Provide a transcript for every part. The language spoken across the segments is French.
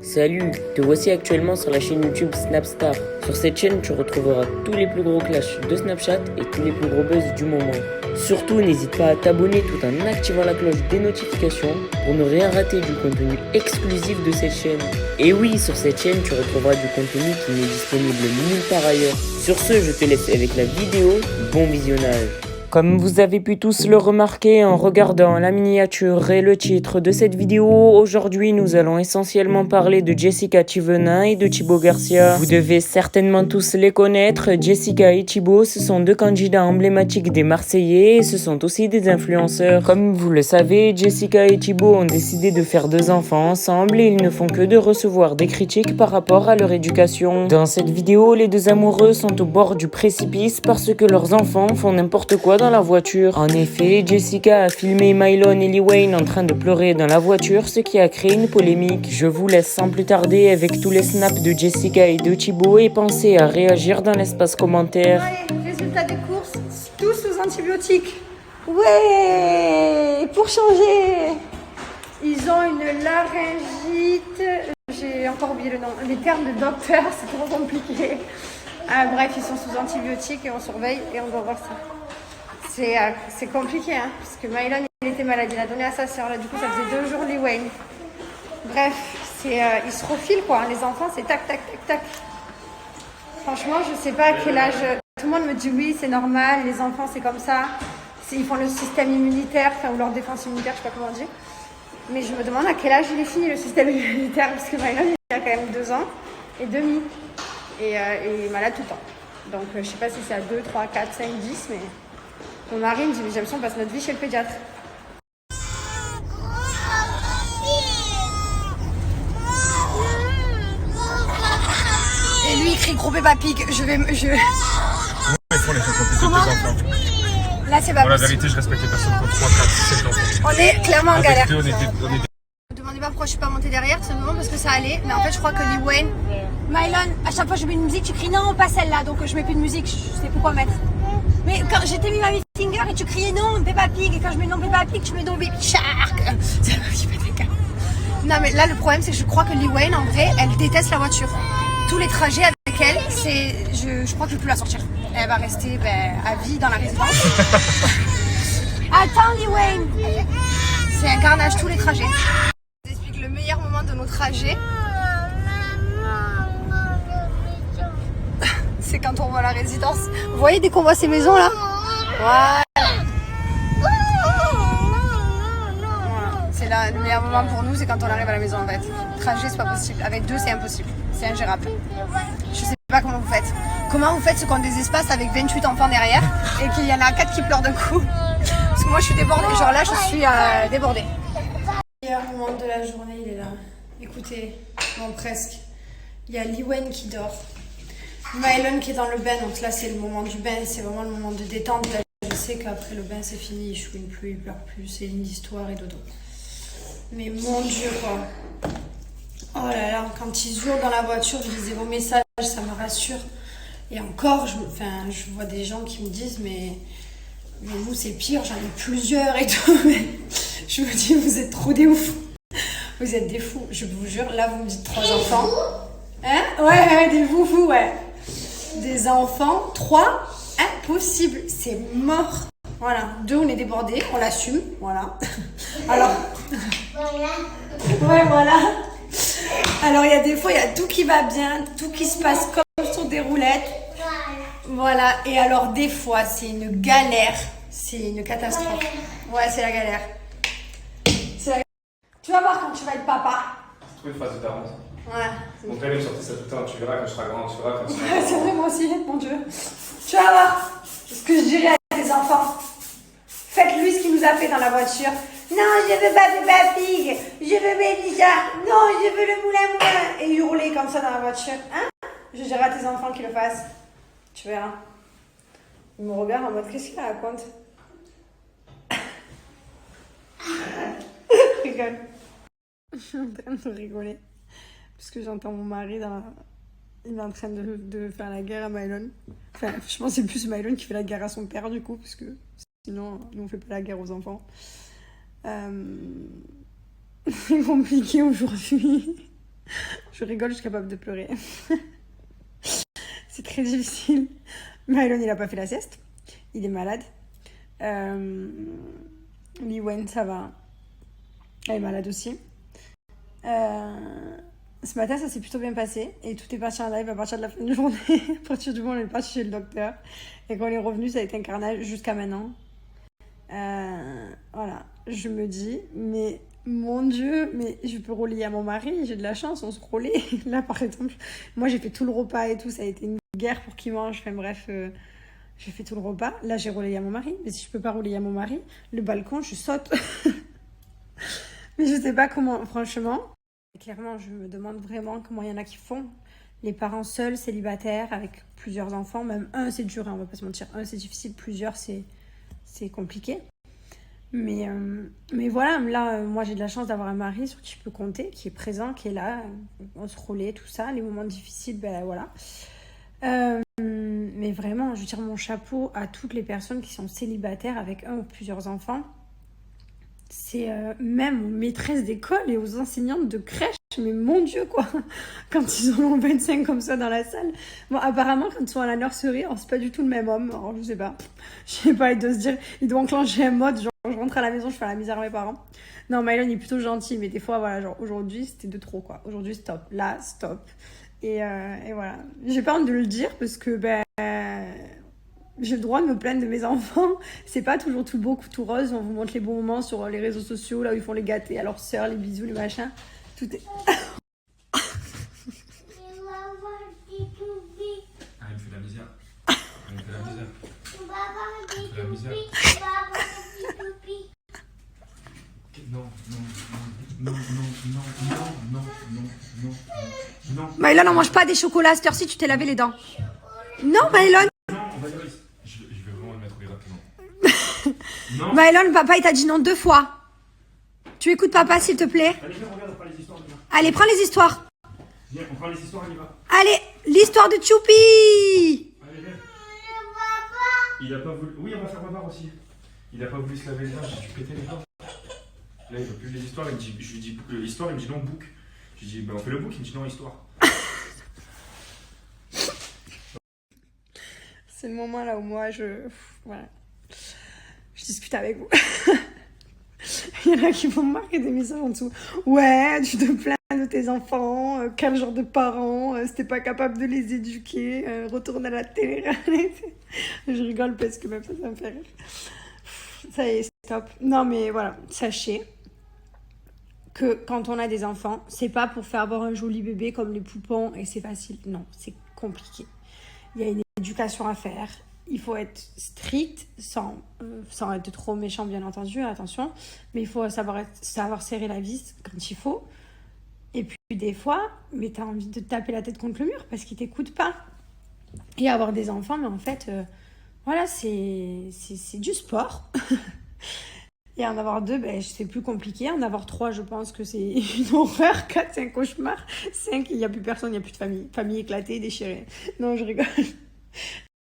Salut, te voici actuellement sur la chaîne YouTube Snapstar. Sur cette chaîne, tu retrouveras tous les plus gros clashs de Snapchat et tous les plus gros buzz du moment. Surtout, n'hésite pas à t'abonner tout en activant la cloche des notifications pour ne rien rater du contenu exclusif de cette chaîne. Et oui, sur cette chaîne, tu retrouveras du contenu qui n'est disponible nulle part ailleurs. Sur ce, je te laisse avec la vidéo. Bon visionnage. Comme vous avez pu tous le remarquer en regardant la miniature et le titre de cette vidéo, aujourd'hui nous allons essentiellement parler de Jessica Thivenin et de Thibaut Garcia. Vous devez certainement tous les connaître, Jessica et Thibaut, ce sont deux candidats emblématiques des Marseillais et ce sont aussi des influenceurs. Comme vous le savez, Jessica et Thibaut ont décidé de faire 2 enfants ensemble et ils ne font que de recevoir des critiques par rapport à leur éducation. Dans cette vidéo, les 2 amoureux sont au bord du précipice parce que leurs enfants font n'importe quoi dans la voiture. En effet, Jessica a filmé Mylon et Lil Wayne en train de pleurer dans la voiture, ce qui a créé une polémique. Je vous laisse sans plus tarder avec tous les snaps de Jessica et de Thibaut et pensez à réagir dans l'espace commentaire. Allez, résultat des courses, tous sous antibiotiques. Ouais, pour changer. Ils ont une laryngite. J'ai encore oublié le nom. Les termes de docteur, c'est trop compliqué. Bref, ils sont sous antibiotiques et on surveille et on doit voir ça. C'est compliqué, hein, parce que Mylon, il était malade, il a donné à sa soeur, là, du coup, ça faisait 2 jours Lil Wayne. Bref, ils se refilent, quoi, les enfants, c'est tac, tac, tac, tac. Franchement, je sais pas à quel âge, tout le monde me dit oui, c'est normal, les enfants, c'est comme ça, ils font le système immunitaire, ou leur défense immunitaire, je sais pas comment on dit. Mais je me demande à quel âge il est fini, le système immunitaire, parce que Mylon, il a quand même 2 ans et demi, et il est malade tout le temps. Donc, je sais pas si c'est à 2, 3, 4, 5, 10, mais... Mon mari me dit, mais j'ai l'impression qu'on passe notre vie chez le pédiatre. Et lui, il crie gros Peppa Pig. Ils font les choses plus de 2 enfants. Là, c'est pas Bon, la possible. vérité, je respecte les personnes qui ont 3, 4, 7 enfants. On est clairement en galère. Avec 2, on est Ne me demandez pas pourquoi je suis pas montée derrière, tout simplement parce que ça allait. Mais en fait, je crois que Lil Wayne, Mylon, à chaque fois que je mets une musique, tu cries non, pas celle-là. Donc je mets plus de musique, je sais plus quoi mettre. Mais quand j'étais mis ma finger et tu criais non, Peppa Pig. Et quand je mets non, Peppa Pig, tu mets non, Baby Shark. Ça m'a fait péter le câble. Non, mais là, le problème, c'est que je crois que Lil Wayne, en vrai, elle déteste la voiture. Tous les trajets avec elle, je crois que je peux plus la sortir. Elle va rester à vie dans la résidence. Attends, Lil Wayne. C'est un carnage, tous les trajets. Je vous explique le meilleur moment de nos trajets. C'est quand on voit la résidence. Vous voyez dès qu'on voit ces maisons là, voilà. C'est là le meilleur moment pour nous, c'est quand on arrive à la maison en fait. Le trajet c'est pas possible. Avec 2 c'est impossible. C'est ingérable. Je sais pas comment vous faites. Comment vous faites ceux qui ont des espaces avec 28 enfants derrière et qu'il y en a 4 qui pleurent d'un coup. Parce que moi je suis débordée. Genre là je suis débordée. Le meilleur moment de la journée il est là. Écoutez, bon presque. Il y a Lil Wayne qui dort. Mylon qui est dans le bain, donc là c'est le moment du bain, c'est vraiment le moment de détente. Là, je sais qu'après le bain c'est fini, il chouine plus, il pleure plus, c'est une histoire et dodo. Mais mon Dieu quoi. Oh là là, quand ils hurlent dans la voiture, je lisais vos messages, ça me rassure. Et encore, je vois des gens qui me disent mais vous c'est pire, j'en ai plusieurs et tout. Mais je me dis vous êtes trop des oufs. Vous êtes des fous, je vous jure, là vous me dites 3 enfants. Hein? Ouais, des foufous, ouais. Des enfants, 3, impossible, c'est mort. Voilà, 2, on est débordés, on l'assume, voilà. Alors, ouais, voilà. Alors, il y a des fois, il y a tout qui va bien, tout qui se passe comme sur des roulettes. Voilà, et alors, des fois, c'est une galère, c'est une catastrophe. Ouais, c'est la galère. Tu vas voir quand tu vas être papa. C'est trop une phase de tarante. Ouais. Mon père il me sortait ça tout le temps, tu verras quand je serai grand, tu verras quand Ouais, c'est vrai, moi aussi, mon Dieu. Tu vas voir ce que je dirais à tes enfants. Faites-lui ce qu'il nous a fait dans la voiture. Non, je veux pas Peppa Pig. Je veux Baby Shark. Non, je veux le moulin moulin. Et hurler comme ça dans la voiture. Hein? Je dirais à tes enfants qu'ils le fassent. Tu verras. Ils me regardent en mode qu'est-ce qu'il raconte? Je rigole. Je suis en train de rigoler. Parce que j'entends mon mari il est en train de faire la guerre à Mylon. Enfin, je pense que c'est plus Mylon qui fait la guerre à son père du coup, parce que sinon, nous on fait pas la guerre aux enfants. C'est compliqué aujourd'hui. Je rigole, je suis capable de pleurer. C'est très difficile. Mylon, il a pas fait la sieste. Il est malade. Liwen, ça va. Elle est malade aussi. Ce matin, ça s'est plutôt bien passé. Et tout est parti en live à partir de la fin de journée. À partir du moment où on est parti chez le docteur. Et quand on est revenu, ça a été un carnage jusqu'à maintenant. Voilà. Je me dis, mais mon Dieu, mais je peux relayer à mon mari. J'ai de la chance, on se relaie. Là, par exemple, moi, j'ai fait tout le repas et tout. Ça a été une guerre pour qu'il mange. Enfin bref, j'ai fait tout le repas. Là, j'ai relayé à mon mari. Mais si je peux pas relayer à mon mari, le balcon, je saute. Mais je sais pas comment, franchement. Clairement, je me demande vraiment comment il y en a qui font. Les parents seuls, célibataires, avec plusieurs enfants. Même un, c'est dur, hein, on va pas se mentir. Un, c'est difficile. Plusieurs, c'est compliqué. Mais voilà, là, moi, j'ai de la chance d'avoir un mari sur qui je peux compter, qui est présent, qui est là. On se relaie, tout ça. Les moments difficiles, ben voilà. Mais vraiment, je tire mon chapeau à toutes les personnes qui sont célibataires avec un ou plusieurs enfants. C'est même aux maîtresses d'école et aux enseignantes de crèche. Mais mon Dieu, quoi. Quand ils en ont 25 comme ça dans la salle. Bon, apparemment, quand ils sont à la nurserie, alors, c'est pas du tout le même homme. Alors, je sais pas. Je sais pas, il doit se dire, il doit enclencher un mode, genre, je rentre à la maison, je fais la misère à mes parents. Non, Mylon, il est plutôt gentil, mais des fois, voilà, genre, aujourd'hui, c'était de trop, quoi. Aujourd'hui, stop. Là, stop. Et voilà. J'ai pas honte de le dire parce que, j'ai le droit de me plaindre de mes enfants. C'est pas toujours tout beau, tout rose. On vous montre les bons moments sur les réseaux sociaux, là où ils font les gâtés à leurs sœurs, les bisous, les machins. Tout est... Ah, il me fait la misère. Il me fait la misère. Il me fait la misère. Non. Mylon, on mange pas des chocolats à cette heure-ci, tu t'es lavé les dents. Non, Mylon. Non, on va dire, je vais vraiment le mettre rapidement. Non. Mylon, papa, il t'a dit non 2 fois. Tu écoutes papa, s'il te plaît? Allez, viens, regarde, on prend les histoires, on y va. Allez, prends les histoires. Viens, on prend les histoires, on y va. Allez, l'histoire de Choupi. Allez, viens. Il a pas voulu... Oui, on va faire babar aussi. Il a pas voulu se laver les dents, j'ai dû péter les dents. Là, il veut plus les histoires, je lui dis l'histoire, il me dit non, book. Je lui dis, on fait le book, il me dit non, histoire. C'est le moment là où moi, voilà. Je discute avec vous. Il y en a qui vont me marquer des messages en dessous. Ouais, tu te plains de tes enfants, quel genre de parents, si t'es pas capable de les éduquer, retourne à la télé-réalité. Je rigole parce que même ça me fait rire. Ça y est, stop. Non mais voilà, sachez que quand on a des enfants, c'est pas pour faire avoir un joli bébé comme les poupons et c'est facile. Non, c'est compliqué. Il y a une éducation à faire. Il faut être strict, sans être trop méchant, bien entendu, attention. Mais il faut savoir serrer la vis quand il faut. Et puis, des fois, mais t'as envie de te taper la tête contre le mur parce qu'ils t'écoutent pas. Et avoir des enfants, mais en fait, voilà, c'est du sport. Et en avoir 2, c'est plus compliqué. En avoir 3, je pense que c'est une horreur. 4, c'est un cauchemar. 5, il n'y a plus personne, il n'y a plus de famille. Famille éclatée, déchirée. Non, je rigole.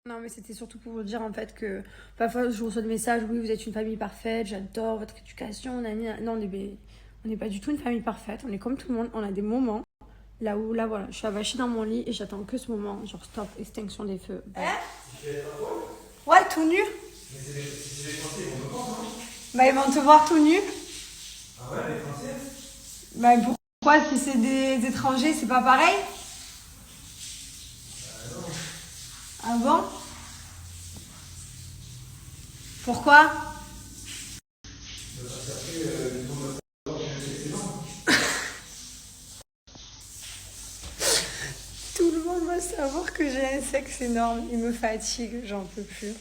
Non, mais c'était surtout pour vous dire en fait que parfois je reçois des messages, oui, vous êtes une famille parfaite, j'adore votre éducation. Non, on n'est pas du tout une famille parfaite, on est comme tout le monde, on a des moments là où, là voilà, je suis avachie dans mon lit et j'attends que ce moment, genre stop, extinction des feux. Ouais, tout nu. Mais c'est les Français, ils vont me voir, non? Ils vont te voir tout nu. Ah ouais, les Français? Pourquoi si c'est des étrangers, c'est pas pareil? Ah bon? Pourquoi? Tout le monde va savoir que j'ai un sexe énorme. Il me fatigue, j'en peux plus.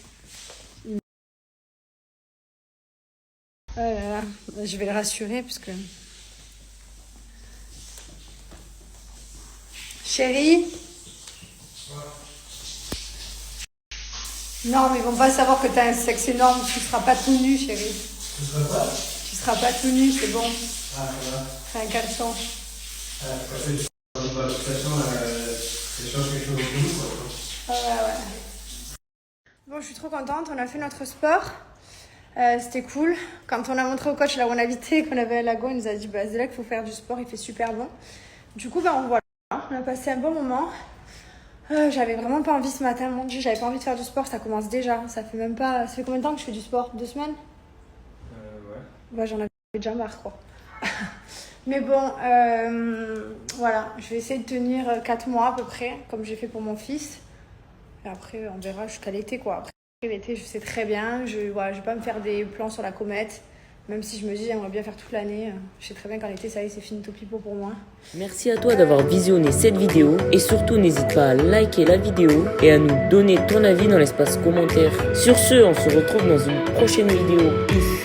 Oh là là, je vais le rassurer parce que... Chérie? Non, mais ils vont pas savoir que t'as un sexe énorme. Tu seras pas tout nu, chérie. Tu seras pas? Tu seras pas tout nu, c'est bon. Ah, ça va. C'est un caleçon. De toute façon, c'est chose quelque chose de nous, quoi. Ouais. Bon, je suis trop contente. On a fait notre sport. C'était cool. Quand on a montré au coach là où on habitait, qu'on avait un lago, il nous a dit c'est là qu'il faut faire du sport, il fait super bon. Du coup, on voit. On a passé un bon moment. J'avais vraiment pas envie ce matin, mon Dieu, j'avais pas envie de faire du sport, ça commence déjà. Ça fait même pas. Ça fait combien de temps que je fais du sport? 2 semaines? Ouais, j'en avais déjà marre, quoi. Mais bon, voilà, je vais essayer de tenir 4 mois à peu près, comme j'ai fait pour mon fils. Et après, on verra jusqu'à l'été, quoi. Après l'été, je sais très bien, je vais pas me faire des plans sur la comète. Même si je me dis, j'aimerais bien faire toute l'année. Je sais très bien qu'en été, ça y est, c'est fini tout pipo pour moi. Merci à toi d'avoir visionné cette vidéo et surtout n'hésite pas à liker la vidéo et à nous donner ton avis dans l'espace commentaire. Sur ce, on se retrouve dans une prochaine vidéo. Peace.